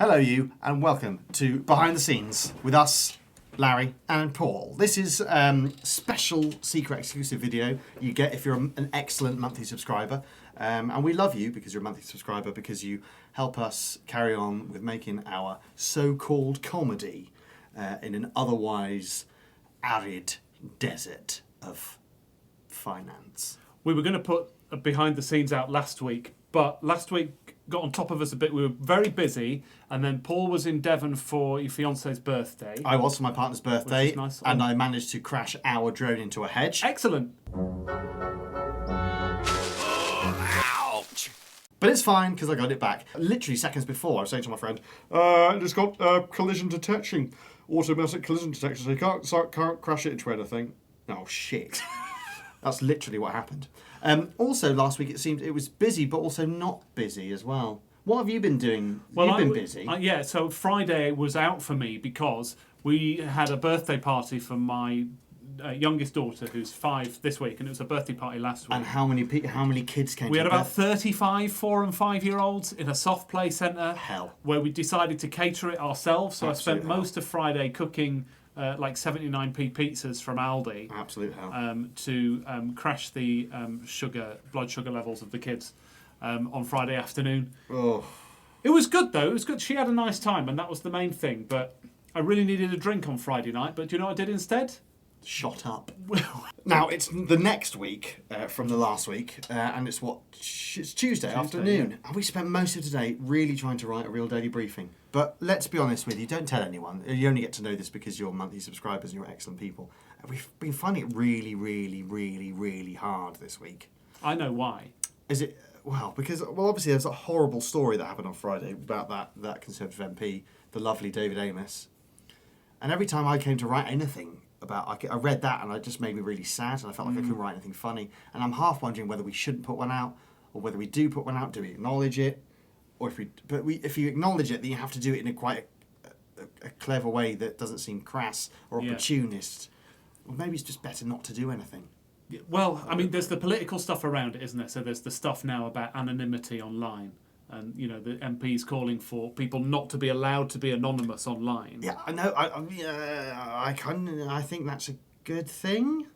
Hello you, and welcome to Behind the Scenes with us, Larry and Paul. This is special secret exclusive video you get if you're an excellent monthly subscriber. And we love you because you're a monthly subscriber, because you help us carry on with making our so-called comedy in an otherwise arid desert of finance. We were going to put a behind the scenes out last week, but last week got on top of us a bit. We were very busy, and then Paul was in Devon for your fiance's birthday. I was for my partner's birthday, Which is nice. and I managed to crash our drone into a hedge. Excellent. But it's fine, because I got it back. Literally seconds before, I was saying to my friend, it's got collision detection, automatic collision detection, so you can't crash it into anything. Oh, shit. That's literally what happened. Also, last week it was busy, but also not busy as well. What have you been doing? You've been busy. Yeah, so Friday was out for me because we had a birthday party for my youngest daughter, who's 5 this week, and it was a birthday party last week. And how many kids came? We had about 35 4 and 5-year-olds in a soft play centre. Hell. Where we decided to cater it ourselves. So Absolute I spent most of Friday cooking like 79p pizzas from Aldi. Absolute hell. To crash the blood sugar levels of the kids on Friday afternoon. Oh. It was good though. It was good. She had a nice time, and that was the main thing. But I really needed a drink on Friday night. But do you know what I did instead? Shot up. Now, it's the next week from the last week, and it's Tuesday afternoon. Yeah. And we spent most of today really trying to write a real daily briefing. But let's be honest with you, don't tell anyone. You only get to know this because you're monthly subscribers and you're excellent people. And we've been finding it really, really, really, really hard this week. I know why. Is it? Well, because obviously there's a horrible story that happened on Friday about that Conservative MP, the lovely David Amos. And every time I came to write anything about, I read that and it just made me really sad, and I felt like I couldn't write anything funny. And I'm half wondering whether we shouldn't put one out, or whether we do put one out. Do we acknowledge it, or if you acknowledge it, then you have to do it in quite a clever way that doesn't seem crass or opportunist. Or maybe it's just better not to do anything. Well, I mean, there's the political stuff around it, isn't there? So there's the stuff now about anonymity online. And, you know, the MPs calling for people not to be allowed to be anonymous online. Yeah, I know. I think that's a good thing.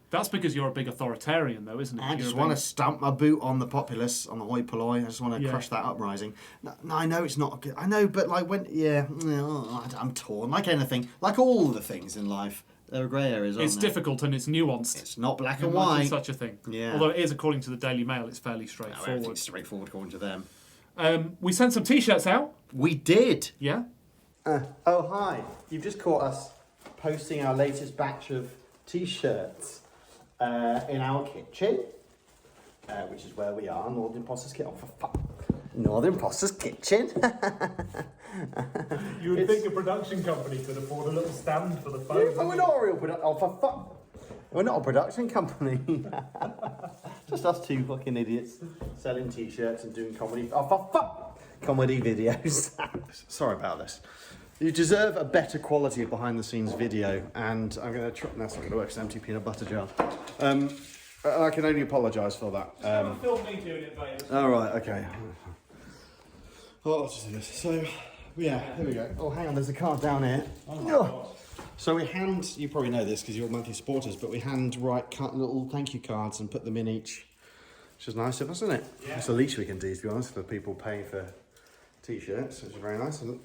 That's because you're a big authoritarian, though, isn't it? I just want to stamp my boot on the populace, on the hoi polloi. I just want to crush that uprising. No, I know it's not good. I know, but like I'm torn. Like anything, like all the things in life, there are grey areas. It's difficult and it's nuanced. It's not black and white. Such a thing. Yeah. Although it is, according to the Daily Mail, it's fairly straightforward. It's straightforward according to them. We sent some T-shirts out. We did. Yeah. Oh hi! You've just caught us posting our latest batch of T-shirts in our kitchen, which is where we are, Northern Imposter's Kitchen. Oh, for fuck! Northern Imposter's Kitchen. You would think a production company could afford a little stand for the phone. Yeah, we're not a real production. Oh, for fuck! We're not a production company. Just us two fucking idiots selling T-shirts and doing comedy. Oh, for fuck! Comedy videos. Sorry about this. You deserve a better quality of behind-the-scenes video, and I'm going to try. That's not going to work. It's an empty peanut butter jar. I can only apologise for that. Film me doing it, babe. All right. Okay. Oh, let's just do this. So, yeah, here we go. Oh, hang on. There's a card down here. Oh my God. So you probably know this because you're monthly supporters, but we cut little thank you cards and put them in each, which is nice of us, isn't it? Yeah. It's the least we can do, to be honest, for people paying for T-shirts, which is very nice. And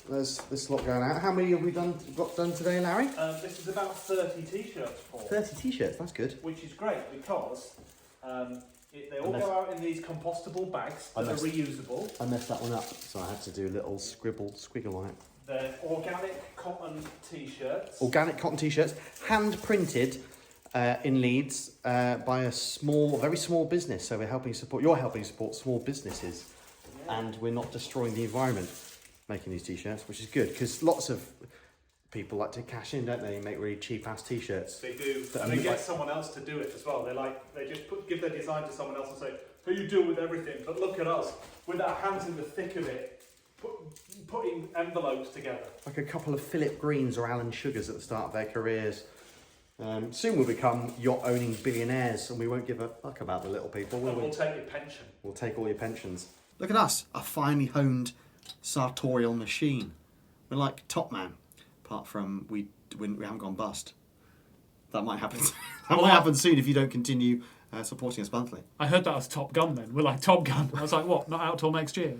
there's this lot going out. How many have we got done today, Larry? This is about 30 T-shirts, Paul. 30 T-shirts, that's good. Which is great because they all go out in these compostable bags that are reusable. I messed that one up, so I had to do a little squiggle on it. They're organic cotton T-shirts. Organic cotton T-shirts, hand printed in Leeds by a very small business. So you're helping support small businesses, and we're not destroying the environment making these T-shirts, which is good because lots of people like to cash in, don't they? Make really cheap ass T-shirts. They do, and they get someone else to do it as well. They just give their design to someone else and say, "So you do with everything." But look at us with our hands in the thick of it. Putting envelopes together. Like a couple of Philip Greens or Alan Sugars at the start of their careers. Soon we'll become yacht-owning billionaires and we won't give a fuck about the little people, will we? We'll take your pension. We'll take all your pensions. Look at us, a finely honed sartorial machine. We're like Top Man, apart from we haven't gone bust. That might happen. That might happen soon if you don't continue supporting us monthly. I heard that as Top Gun then. We're like Top Gun. I was like, what? Not out till next year?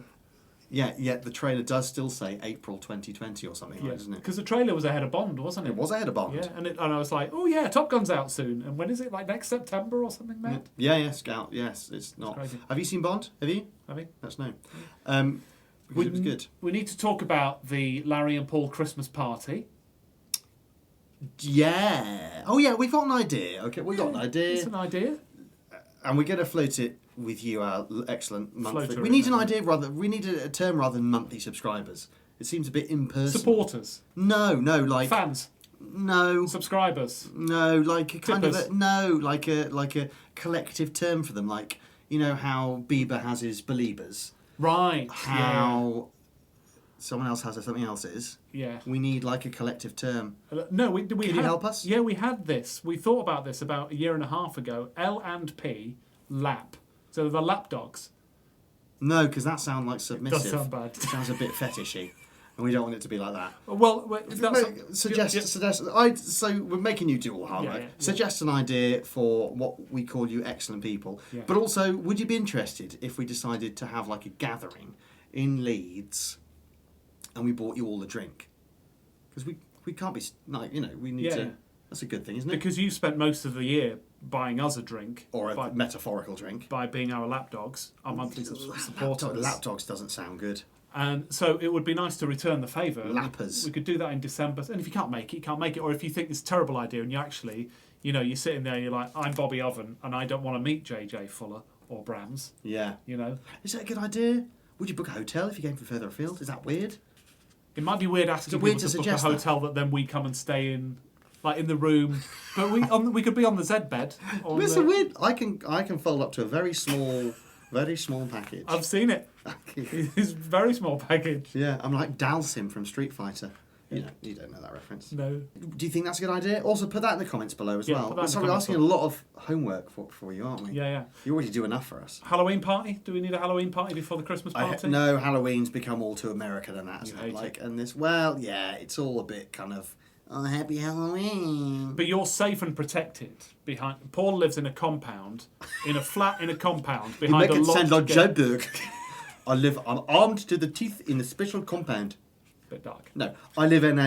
Yeah, yet the trailer does still say April 2020 or something, like, doesn't it? Because the trailer was ahead of Bond, wasn't it? It was ahead of Bond. Yeah, and I was like, oh yeah, Top Gun's out soon. And when is it? Like next September or something, mate? Yeah, Scout. Yes, it's not. Crazy. Have you seen Bond? Have you? Have you? That's no. Because it was good. We need to talk about the Larry and Paul Christmas party. Yeah. Oh yeah, we've got an idea. Okay, we've got an idea. It's an idea. And we're going to float it with you, our excellent monthly. Floater, We need an idea we need a term rather than monthly subscribers. It seems a bit impersonal. Supporters. No, like fans. No. Subscribers. No, like a kind Tippers. of like a collective term for them. Like, you know how Bieber has his Beliebers. Right. How someone else has something else's. Yeah. We need like a collective term. No, we Can had, you help us? Yeah, we had this. We thought about this about a year and a half ago. L&P, lap. So the lap dogs. No, because that sounds like submissive. Does sound bad. It sounds a bit fetishy, and we don't want it to be like that. Well, Suggest. So we're making you do all the hard work. Yeah. Suggest an idea for what we call you excellent people. Yeah. But also, would you be interested if we decided to have like a gathering in Leeds, and we bought you all a drink? Because we can't be like, we need to. That's a good thing, isn't it? Because you spent most of the year buying us a drink. Or a metaphorical drink. By being our lapdogs, our monthly supporters. Lapdogs doesn't sound good. And so it would be nice to return the favour. Lappers. We could do that in December. And if you can't make it, you can't make it. Or if you think it's a terrible idea and you actually, you're sitting there, you're like, I'm Bobby Oven and I don't want to meet JJ Fuller or Brams. Yeah. Is that a good idea? Would you book a hotel if you came from further afield? Is that weird? It might be weird asking people to book a hotel that then we come and stay in. Like in the room, but we could be on the Z bed. It's weird. I can fold up to a very small package. I've seen it. It's a very small package. Yeah, I'm like Dalsim from Street Fighter. You don't know that reference. No. Do you think that's a good idea? Also, put that in the comments below as well. We're asking a lot of homework for you, aren't we? Yeah. You already do enough for us. Halloween party? Do we need a Halloween party before the Christmas party? No, Halloween's become all too American and that. It's all a bit kind of. Oh, happy Halloween. But you're safe and protected behind. Paul lives in a compound, in a flat in a compound behind a locked gate. I'm armed to the teeth in a special compound. Bit dark. No, I live in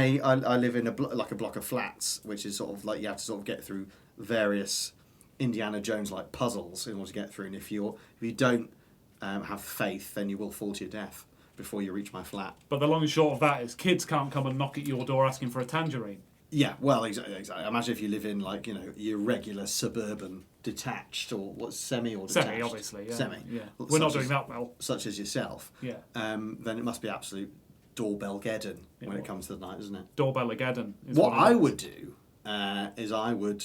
a block of flats, which is sort of like you have to sort of get through various Indiana Jones like puzzles in order to get through. And if you don't have faith, then you will fall to your death before you reach my flat. But the long and short of that is kids can't come and knock at your door asking for a tangerine. Yeah, well, exactly. Imagine if you live in like, your regular suburban detached or semi or detached. Semi, obviously, yeah. Semi. Yeah. We're not doing that well. Such as yourself. Yeah. Then it must be absolute doorbell-geddon when it comes to the night, isn't it? Doorbell-ageddon. What I would do is I would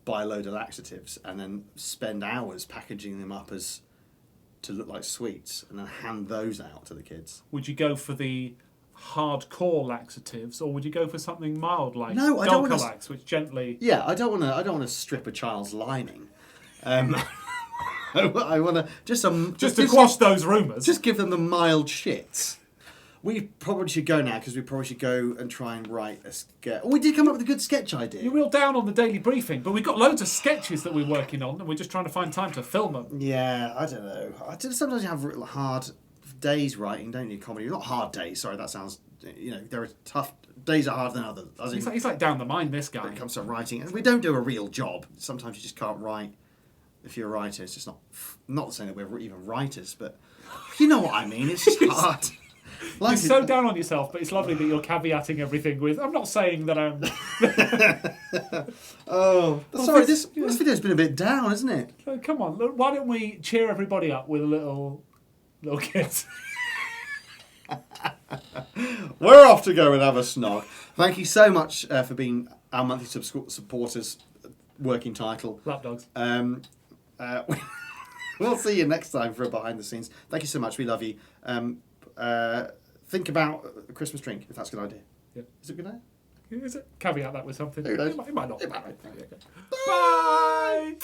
buy a load of laxatives and then spend hours packaging them up to look like sweets and then hand those out to the kids. Would you go for the hardcore laxatives or would you go for something mild like No, I don't want Dulcolax, which gently... Yeah, I don't want to strip a child's lining. I want to just to quash those rumours. Just give them the mild shits. We probably should go now because we probably should go and try and write a sketch. We did come up with a good sketch idea. You're real down on the daily briefing, but we've got loads of sketches that we're working on and we're just trying to find time to film them. Yeah, I don't know. Sometimes you have hard days writing, don't you, comedy? Not hard days, sorry, that sounds... there are tough... Days are harder than others. He's like down the mine, this guy. When it comes to writing. And we don't do a real job. Sometimes you just can't write. If you're a writer, it's just not saying that we're even writers, but you know what I mean. It's just hard. You're so down on yourself, but it's lovely that you're caveating everything with, I'm not saying that I'm... Sorry, this video's been a bit down, isn't it? Come on, look, why don't we cheer everybody up with a little kit? We're off to go and have a snog. Thank you so much for being our monthly supporters. Working title. Lapdogs. We'll see you next time for a behind the scenes. Thank you so much. We love you. Think about a Christmas drink, if that's a good idea. Yeah. Is it a good idea? Is it? Caveat that with something. Who knows? It might not. It might not. Bye!